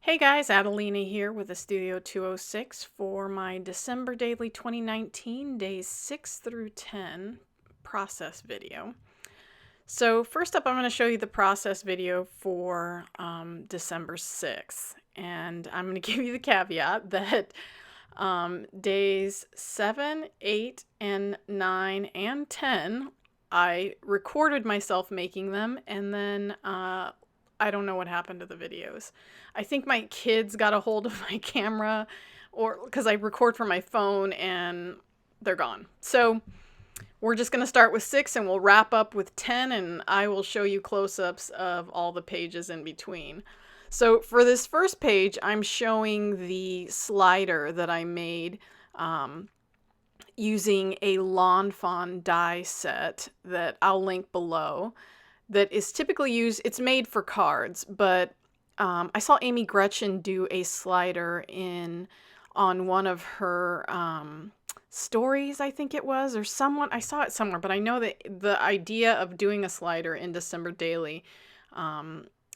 Hey guys, Adelina here with a Studio 206 for my December Daily 2019, days 6 through 10 process video. So first up, I'm going to show you the process video for December 6th. And I'm going to give you the caveat that days 7, 8, and 9, and 10, I recorded myself making them, and then I don't know what happened to the videos. I think my kids got a hold of my camera, or because I record from my phone and they're gone. So we're just going to start with 6 and we'll wrap up with 10, and I will show you close-ups of all the pages in between. So for this first page, I'm showing the slider that I made using a lawn fawn die set that I'll link below, that is typically used. It's made for cards, but I saw Amy Gretchen do a slider on one of her stories, I think it was, or someone, I saw it somewhere, but I know that the idea of doing a slider in December Daily,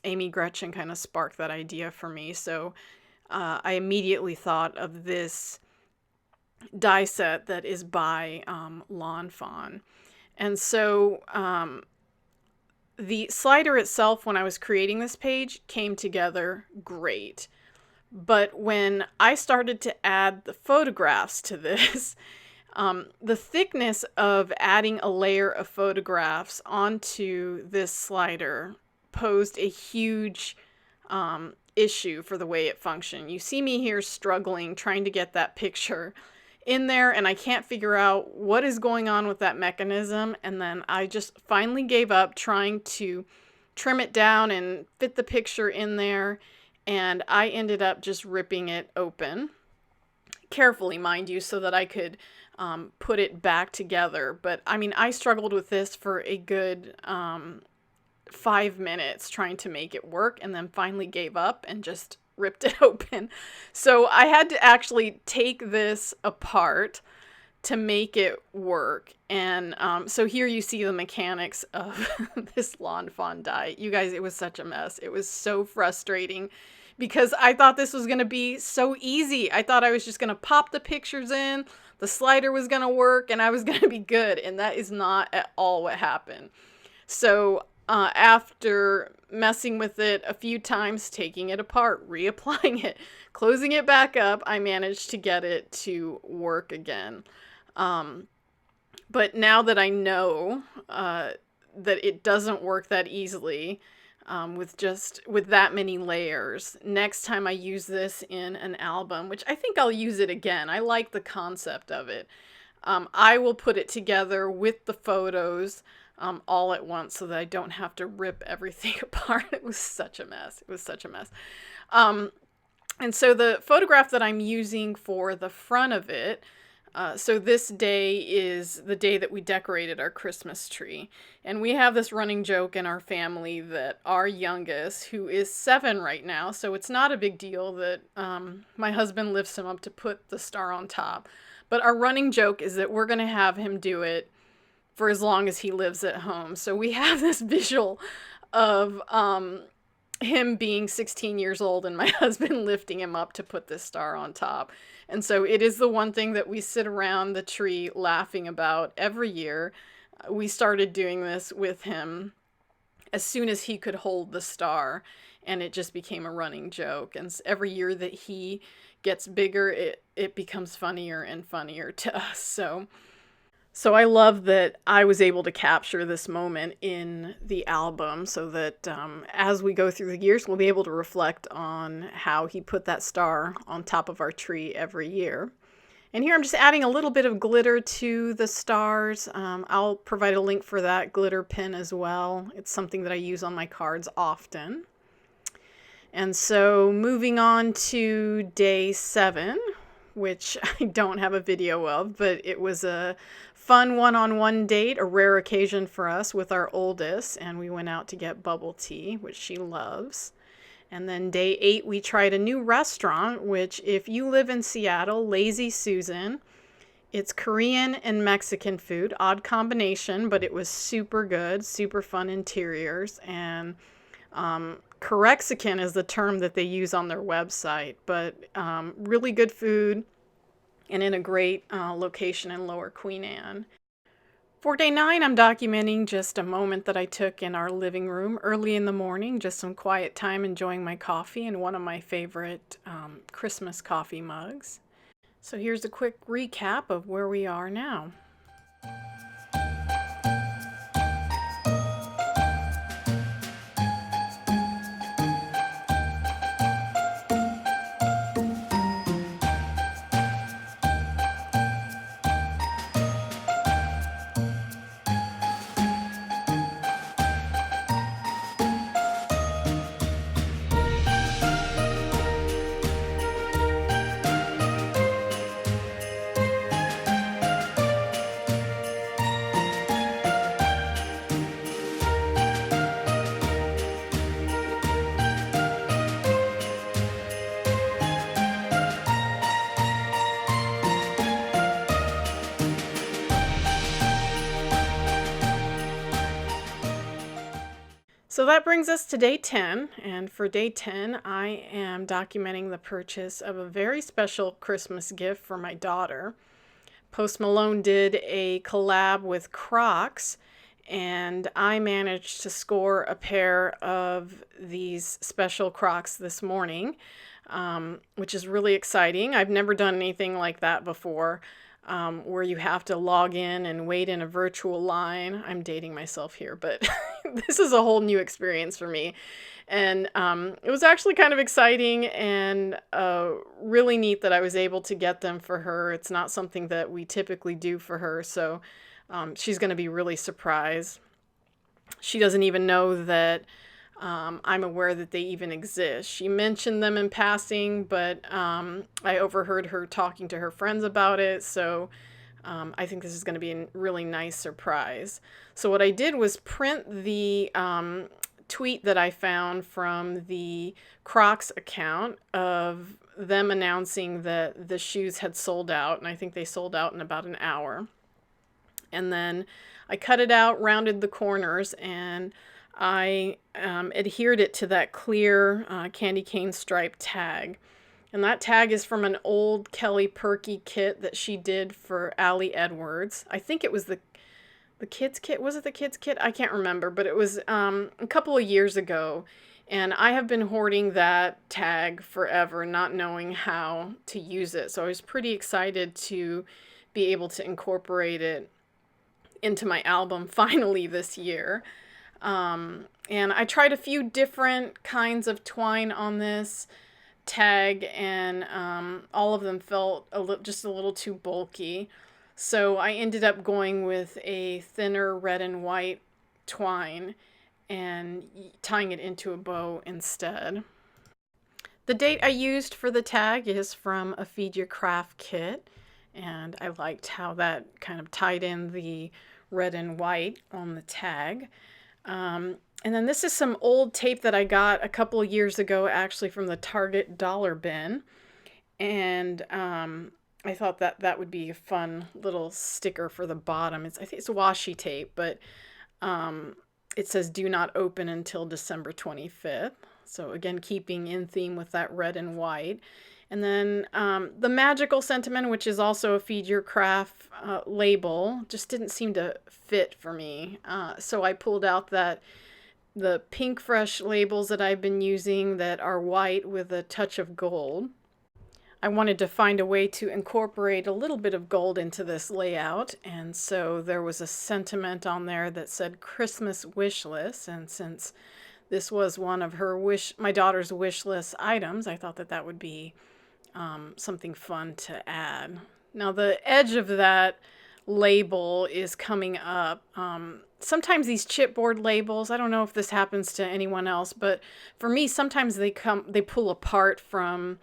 Amy Gretchen kind of sparked that idea for me. So I immediately thought of this die set that is by Lawn Fawn. And so the slider itself, when I was creating this page, came together great. But when I started to add the photographs to this, the thickness of adding a layer of photographs onto this slider posed a huge issue for the way it functioned. You see me here struggling, trying to get that picture in there, and I can't figure out what is going on with that mechanism. And then I just finally gave up trying to trim it down and fit the picture in there, and I ended up just ripping it open, carefully mind you, so that I could put it back together. But I mean, I struggled with this for a good 5 minutes trying to make it work, and then finally gave up and just ripped it open. So I had to actually take this apart to make it work. And so here you see the mechanics of this lawn fawn die. You guys, it was such a mess. It was so frustrating because I thought this was going to be so easy. I thought I was just going to pop the pictures in, the slider was going to work, and I was going to be good. And that is not at all what happened. So after messing with it a few times, taking it apart, reapplying it, closing it back up, I managed to get it to work again. But now that I know that it doesn't work that easily with that many layers, next time I use this in an album, which I think I'll use it again. I like the concept of it. I will put it together with the photos all at once so that I don't have to rip everything apart. It was such a mess. It was such a mess. And so the photograph that I'm using for the front of it, so this day is the day that we decorated our Christmas tree. And we have this running joke in our family that our youngest, who is 7 right now, so it's not a big deal that my husband lifts him up to put the star on top. But our running joke is that we're going to have him do it for as long as he lives at home. So we have this visual of him being 16 years old and my husband lifting him up to put this star on top. And so it is the one thing that we sit around the tree laughing about every year. We started doing this with him as soon as he could hold the star, and it just became a running joke. And every year that he gets bigger, it becomes funnier and funnier to us. So I love that I was able to capture this moment in the album so that as we go through the years, we'll be able to reflect on how he put that star on top of our tree every year. And here I'm just adding a little bit of glitter to the stars. I'll provide a link for that glitter pin as well. It's something that I use on my cards often. And so moving on to day 7, which I don't have a video of, but it was a fun one-on-one date, a rare occasion for us with our oldest, and we went out to get bubble tea, which she loves. And then day 8, we tried a new restaurant, which if you live in Seattle, Lazy Susan. It's Korean and Mexican food, odd combination, but it was super good, super fun interiors, and Corexican is the term that they use on their website, but really good food and in a great location in Lower Queen Anne. For day 9, I'm documenting just a moment that I took in our living room early in the morning, just some quiet time enjoying my coffee in one of my favorite Christmas coffee mugs. So here's a quick recap of where we are now. So that brings us to day 10, and for day 10, I am documenting the purchase of a very special Christmas gift for my daughter. Post Malone did a collab with Crocs, and I managed to score a pair of these special Crocs this morning, which is really exciting. I've never done anything like that before. Where you have to log in and wait in a virtual line. I'm dating myself here, but this is a whole new experience for me. And it was actually kind of exciting and really neat that I was able to get them for her. It's not something that we typically do for her, so she's going to be really surprised. She doesn't even know that I'm aware that they even exist. She mentioned them in passing, but I overheard her talking to her friends about it, so I think this is going to be a really nice surprise. So what I did was print the tweet that I found from the Crocs account of them announcing that the shoes had sold out, and I think they sold out in about an hour. And then I cut it out, rounded the corners, and I adhered it to that clear candy cane stripe tag. And that tag is from an old Kelly Perky kit that she did for Allie Edwards. I think it was the kids kit. Was it the kids kit? I can't remember, but it was a couple of years ago. And I have been hoarding that tag forever, not knowing how to use it. So I was pretty excited to be able to incorporate it into my album finally this year. And I tried a few different kinds of twine on this tag, and all of them felt just a little too bulky. So I ended up going with a thinner red and white twine and tying it into a bow instead. The date I used for the tag is from a Feed Your Craft kit, and I liked how that kind of tied in the red and white on the tag. And then this is some old tape that I got a couple of years ago, actually from the Target dollar bin. And I thought that that would be a fun little sticker for the bottom. I think it's washi tape, but it says do not open until December 25th. So again, keeping in theme with that red and white. And then the magical sentiment, which is also a Feed Your Craft label, just didn't seem to fit for me. So I pulled out the Pink Fresh labels that I've been using that are white with a touch of gold. I wanted to find a way to incorporate a little bit of gold into this layout, and so there was a sentiment on there that said Christmas wish list, and since this was one of my daughter's wish list items, I thought that that would be something fun to add. Now the edge of that label is coming up. Sometimes these chipboard labels, I don't know if this happens to anyone else, but for me sometimes they pull apart from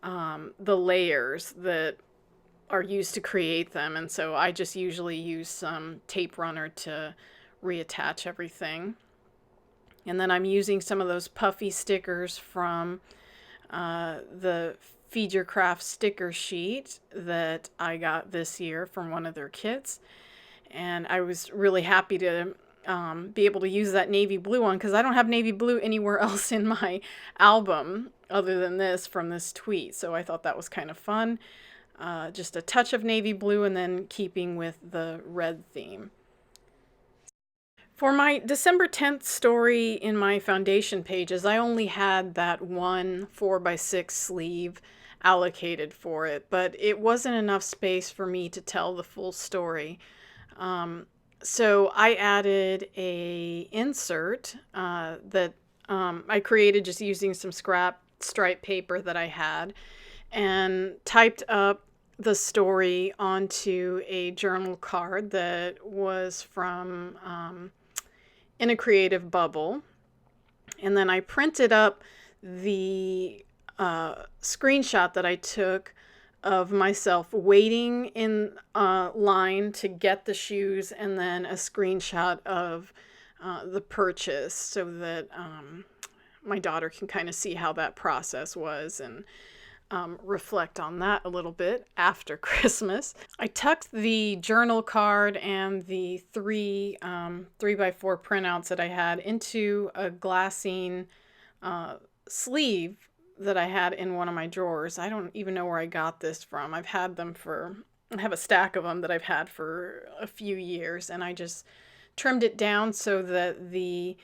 the layers that are used to create them, and so I just usually use some tape runner to reattach everything. And then I'm using some of those puffy stickers from the Feed Your Craft sticker sheet that I got this year from one of their kits. And I was really happy to be able to use that navy blue one, because I don't have navy blue anywhere else in my album other than this from this tweet. So I thought that was kind of fun. Just a touch of navy blue and then keeping with the red theme. For my December 10th story in my foundation pages, I only had that one 4x6 sleeve allocated for it, but it wasn't enough space for me to tell the full story. So I added a insert that I created just using some scrap stripe paper that I had, and typed up the story onto a journal card that was from In a Creative Bubble. And then I printed up the screenshot that I took of myself waiting in line to get the shoes, and then a screenshot of the purchase, so that my daughter can kind of see how that process was and reflect on that a little bit after Christmas. I tucked the journal card and the 3x4 printouts that I had into a glassine sleeve that I had in one of my drawers. I don't even know where I got this from. I have a stack of them that I've had for a few years, and I just trimmed it down so that the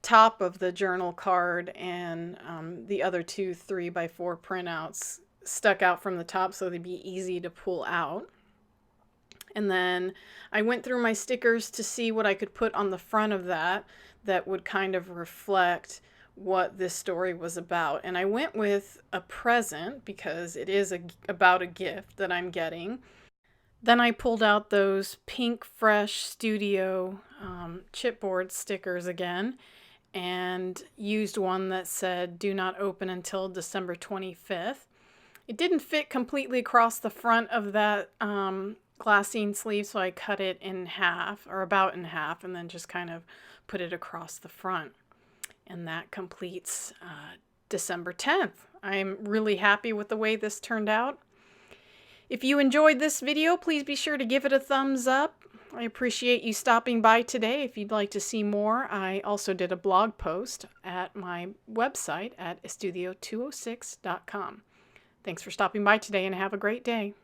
top of the journal card and the other two 3x4 printouts stuck out from the top, so they'd be easy to pull out. And then I went through my stickers to see what I could put on the front of that would kind of reflect what this story was about. And I went with a present, because it is about a gift that I'm getting. Then I pulled out those Pink Fresh Studio chipboard stickers again, and used one that said "Do not open until December 25th." It didn't fit completely across the front of that glassine sleeve, so I cut it in half, or about in half, and then just kind of put it across the front. And that completes December 10th. I'm really happy with the way this turned out. If you enjoyed this video, please be sure to give it a thumbs up. I appreciate you stopping by today. If you'd like to see more, I also did a blog post at my website at estudio206.com. Thanks for stopping by today, and have a great day.